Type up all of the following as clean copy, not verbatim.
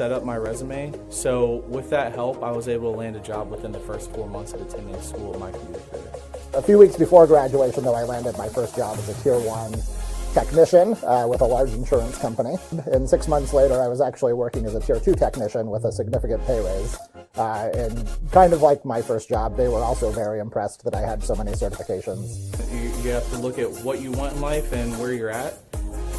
set up my resume. So with that help, I was able to land a job within the first 4 months of attending school at MyComputerCareer. A few weeks before graduation, though, I landed my first job as a Tier 1 technician with a large insurance company. And 6 months later, I was actually working as a Tier 2 technician with a significant pay raise. And kind of like my first job, they were also very impressed that I had so many certifications. You have to look at what you want in life and where you're at.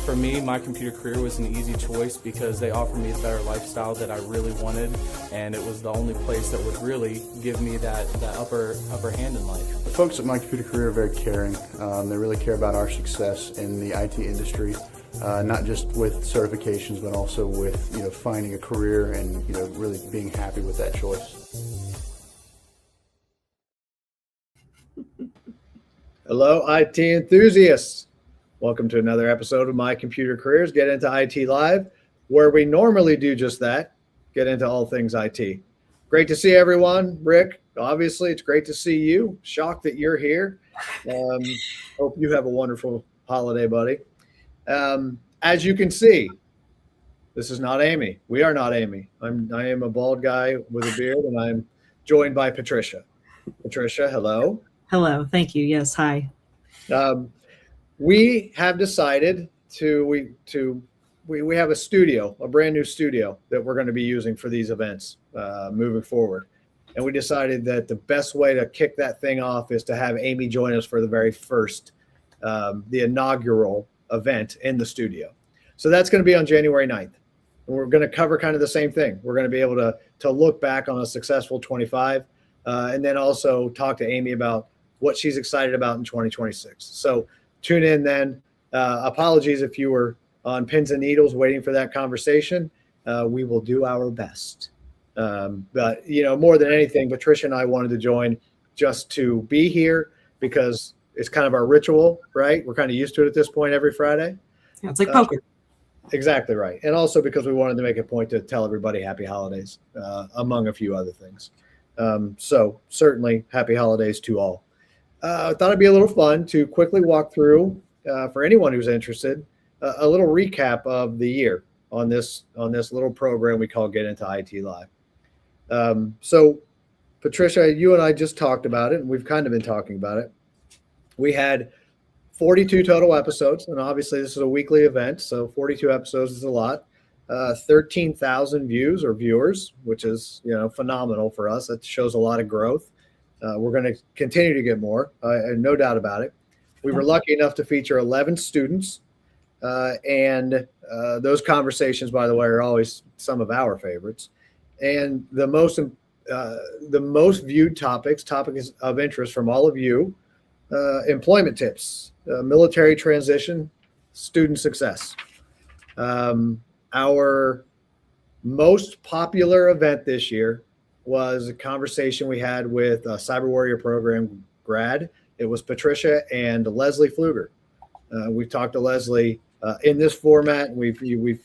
For me, MyComputerCareer was an easy choice because they offered me a better lifestyle that I really wanted, and it was the only place that would really give me that upper hand in life. The folks at MyComputerCareer are very caring. They really care about our success in the IT industry, not just with certifications, but also with finding a career and really being happy with that choice. Hello, IT enthusiasts. Welcome to another episode of My Computer Careers, Get Into IT Live, where we normally do just that, get into all things IT. Great to see everyone. Rick, obviously, it's great to see you. Shocked that you're here. Hope you have a wonderful holiday, buddy. As you can see, this is not Amy. We are not Amy. I am a bald guy with a beard, and I'm joined by Patricia. Patricia, hello. Hello. Thank you. Yes. Hi. We have decided we have a studio, a brand new studio that we're going to be using for these events moving forward. And we decided that the best way to kick that thing off is to have Amy join us for the very first, the inaugural event in the studio. So that's going to be on January 9th. And we're going to cover kind of the same thing. We're going to be able to look back on a successful 25 and then also talk to Amy about what she's excited about in 2026. So tune in then. Apologies if you were on pins and needles waiting for that conversation. We will do our best. But, more than anything, Patricia and I wanted to join just to be here because it's kind of our ritual, right? We're kind of used to it at this point every Friday. Yeah, it's like poker. Exactly right. And also because we wanted to make a point to tell everybody happy holidays, among a few other things. So certainly happy holidays to all. I thought it'd be a little fun to quickly walk through, for anyone who's interested, a little recap of the year on this little program we call Get Into IT Live. So, Patricia, you and I just talked about it, and we've kind of been talking about it. We had 42 total episodes, and obviously this is a weekly event, so 42 episodes is a lot. 13,000 views or viewers, which is phenomenal for us. That shows a lot of growth. We're going to continue to get more, no doubt about it. We were lucky enough to feature 11 students, and those conversations, by the way, are always some of our favorites. And the most viewed topics of interest from all of you, employment tips, military transition, student success. Our most popular event this year was a conversation we had with a Cyber Warrior program grad. It was Patricia and Leslie Pfluger. We've talked to Leslie in this format. We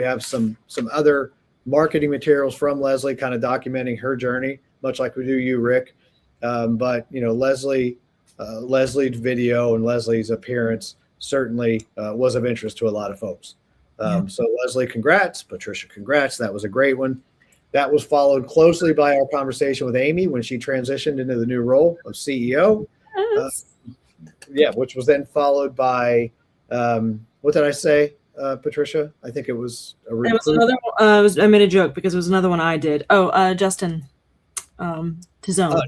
have some other marketing materials from Leslie, kind of documenting her journey, much like we do you, Rick. But Leslie's video and Leslie's appearance certainly was of interest to a lot of folks. So Leslie, congrats. Patricia, congrats. That was a great one. That was followed closely by our conversation with Amy when she transitioned into the new role of CEO. Which was then followed by, what did I say, Patricia? I think it was a recruit. It was another. I made a joke because it was another one I did. Justin Tizone.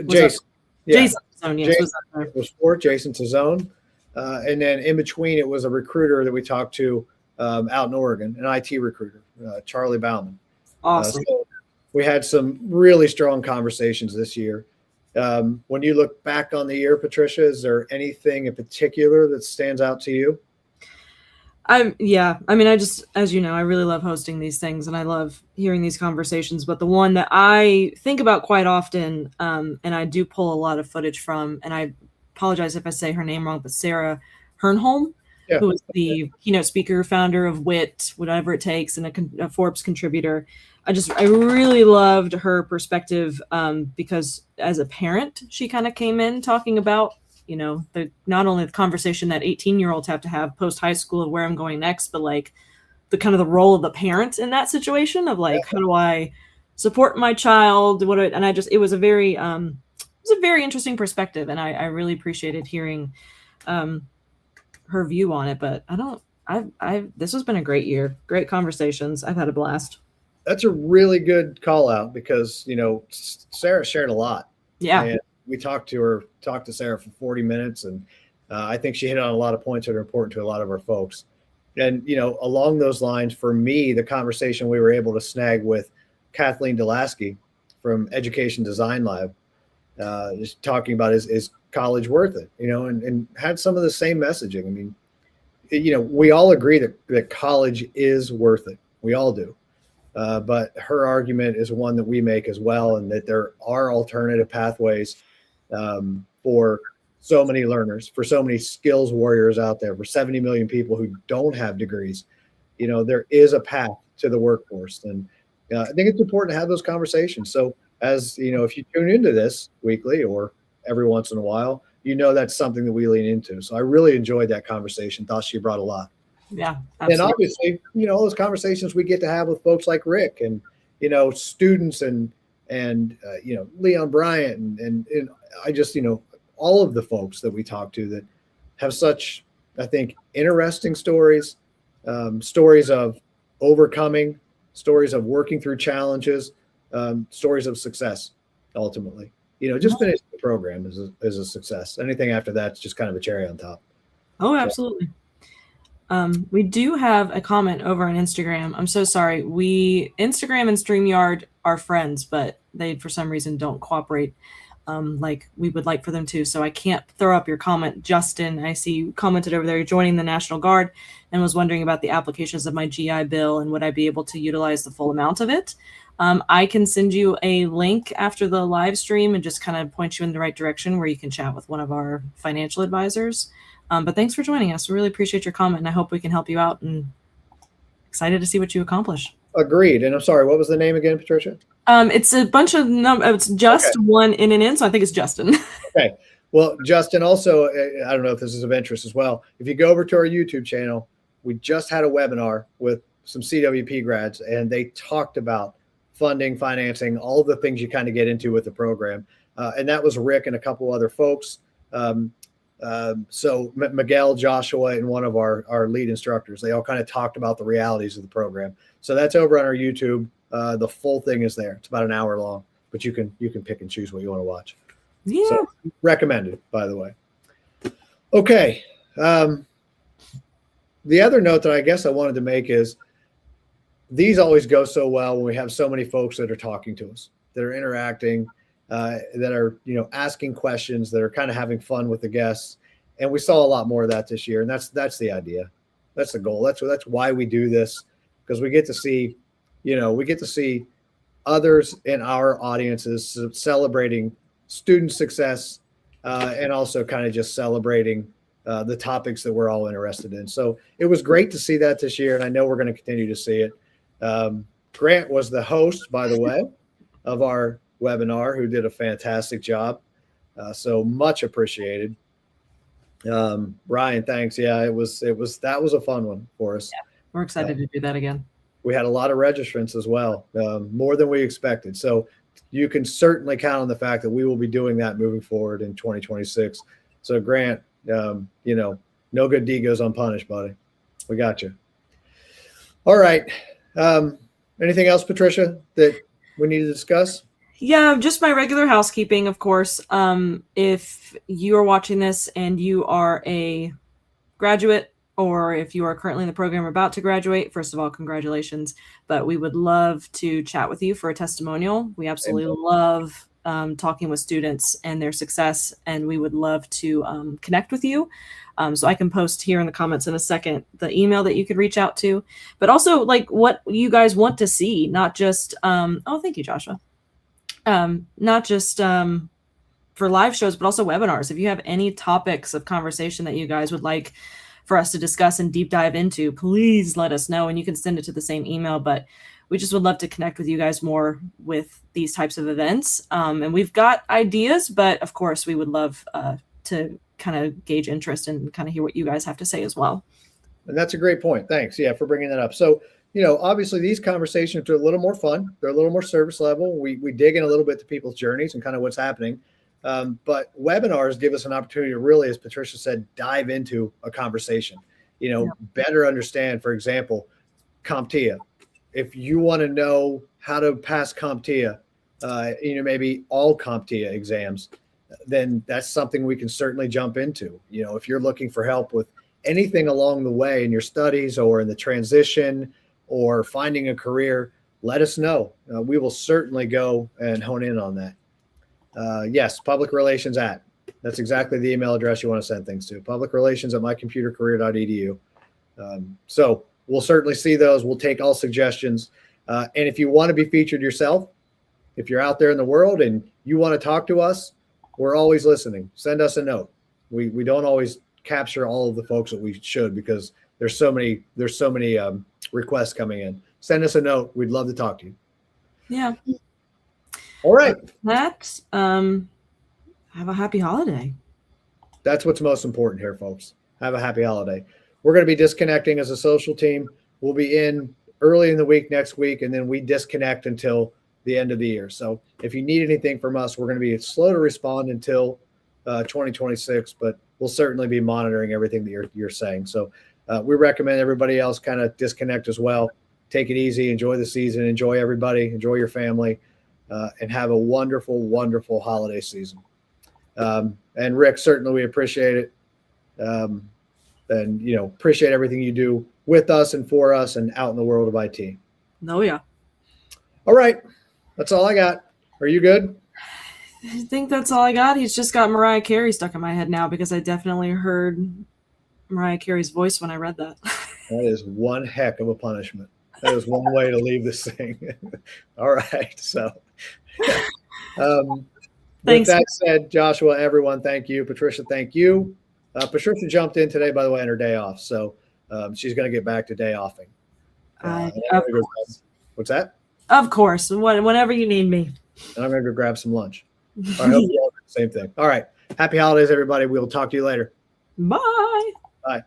Jason. Jason Tizone, yes. It was for Jason Tizone. And then in between, it was a recruiter that we talked to out in Oregon, an IT recruiter, Charlie Bauman. Awesome. So we had some really strong conversations this year. When you look back on the year, Patricia, is there anything in particular that stands out to you? I just, as you know, I really love hosting these things and I love hearing these conversations. But the one that I think about quite often, and I do pull a lot of footage from, and I apologize if I say her name wrong, but Sarah Hernholm, who is the keynote speaker, founder of WIT, Whatever It Takes, and a Forbes contributor. I really loved her perspective because as a parent, she kind of came in talking about, not only the conversation that 18-year-olds have to have post high school of where I'm going next, but like the kind of the role of the parent in that situation of like, how do I support my child? It was a very interesting perspective, and I really appreciated hearing her view on it. But this has been a great year, great conversations. I've had a blast. That's a really good call out because, Sarah shared a lot. Yeah. And we talked to Sarah for 40 minutes. And I think she hit on a lot of points that are important to a lot of our folks. And, along those lines, for me, the conversation we were able to snag with Kathleen Delasky from Education Design Lab, just talking about is college worth it, and had some of the same messaging. I mean, we all agree that college is worth it. We all do. But her argument is one that we make as well, and that there are alternative pathways for so many learners, for so many skills warriors out there, for 70 million people who don't have degrees. There is a path to the workforce. And I think it's important to have those conversations. So as if you tune into this weekly or every once in a while, that's something that we lean into. So I really enjoyed that conversation. Thought she brought a lot. Yeah, absolutely. And obviously, all those conversations we get to have with folks like Rick and, students and Leon Bryant and I just, all of the folks that we talk to that have such, I think, interesting stories, stories of overcoming, stories of working through challenges, stories of success, ultimately. Just finish the program is a success. Anything after that's just kind of a cherry on top. Oh, absolutely. We do have a comment over on Instagram. I'm so sorry. Instagram and StreamYard are friends, but they, for some reason, don't cooperate like we would like for them to. So I can't throw up your comment. Justin, I see you commented over there. You're joining the National Guard and was wondering about the applications of my GI Bill and would I be able to utilize the full amount of it? I can send you a link after the live stream and just kind of point you in the right direction where you can chat with one of our financial advisors. But thanks for joining us. We really appreciate your comment, and I hope we can help you out, and excited to see what you accomplish. Agreed. And I'm sorry, what was the name again, Patricia? It's a bunch of it's just one in and in, so I think it's Justin. Okay. Well, Justin, also, I don't know if this is of interest as well. If you go over to our YouTube channel, we just had a webinar with some CWP grads, and they talked about funding, financing, all the things you kind of get into with the program. And that was Rick and a couple other folks. So Miguel, Joshua, and one of our lead instructors, they all kind of talked about the realities of the program. So that's over on our YouTube. The full thing is there. It's about an hour long, but you can pick and choose what you want to watch. Yeah. So recommended, by the way. Okay. The other note that I guess I wanted to make is these always go so well when we have so many folks that are talking to us, that are interacting, that are, asking questions, that are kind of having fun with the guests. And we saw a lot more of that this year. And that's the idea. That's the goal. That's why we do this, because we get to see, others in our audiences celebrating student success, and also kind of just celebrating the topics that we're all interested in. So it was great to see that this year. And I know we're going to continue to see it. Grant was the host, by the way, of our webinar, who did a fantastic job. So much appreciated. Ryan, thanks. Yeah, that was a fun one for us. Yeah, we're excited to do that again. We had a lot of registrants as well, more than we expected. So you can certainly count on the fact that we will be doing that moving forward in 2026. So Grant, no good deed goes unpunished, buddy. We got you. All right. Anything else, Patricia, that we need to discuss? Yeah, just my regular housekeeping, of course. If you are watching this and you are a graduate, or if you are currently in the program or about to graduate, first of all, congratulations. But we would love to chat with you for a testimonial. We absolutely love talking with students and their success, and we would love to connect with you. So I can post here in the comments in a second the email that you could reach out to, but also like what you guys want to see, not just thank you, Joshua. Not just for live shows, but also webinars. If you have any topics of conversation that you guys would like for us to discuss and deep dive into, please let us know, and you can send it to the same email. But we just would love to connect with you guys more with these types of events. And we've got ideas, but of course we would love to kind of gauge interest and kind of hear what you guys have to say as well. And that's a great point. Thanks. Yeah, for bringing that up. So, obviously these conversations are a little more fun. They're a little more service level. We dig in a little bit to people's journeys and kind of what's happening. But webinars give us an opportunity to really, as Patricia said, dive into a conversation, better understand, for example, CompTIA. If you want to know how to pass CompTIA, maybe all CompTIA exams, then that's something we can certainly jump into. If you're looking for help with anything along the way in your studies or in the transition or finding a career, let us know. We will certainly go and hone in on that. Yes, public relations at. That's exactly the email address you want to send things to. publicrelations@mycomputercareer.edu. So we'll certainly see those. We'll take all suggestions. And if you want to be featured yourself, if you're out there in the world and you want to talk to us, we're always listening. Send us a note. We don't always capture all of the folks that we should because there's so many requests coming in. Send us a note. We'd love to talk to you. Yeah. All right. That have a happy holiday. That's what's most important here, folks. Have a happy holiday. We're going to be disconnecting as a social team. We'll be in early in the week next week, and then we disconnect until the end of the year. So if you need anything from us, we're going to be slow to respond until 2026, but we'll certainly be monitoring everything that you're saying. So we recommend everybody else kind of disconnect as well. Take it easy. Enjoy the season. Enjoy everybody. Enjoy your family. And have a wonderful, wonderful holiday season. And Rick, certainly we appreciate it. And, appreciate everything you do with us and for us and out in the world of IT. Oh, yeah. All right. That's all I got. Are you good? I think that's all I got. He's just got Mariah Carey stuck in my head now because I definitely heard Mariah Carey's voice when I read that. That is one heck of a punishment. That is one way to leave this thing. All right. So with that said, Joshua, everyone, thank you. Patricia, thank you. Patricia jumped in today, by the way, on her day off. So she's going to get back to day offing. What's that? Of course. Whenever you need me. And I'm going to go grab some lunch. I hope you all do the same thing. All right. Happy holidays, everybody. We'll talk to you later. Bye. Bye.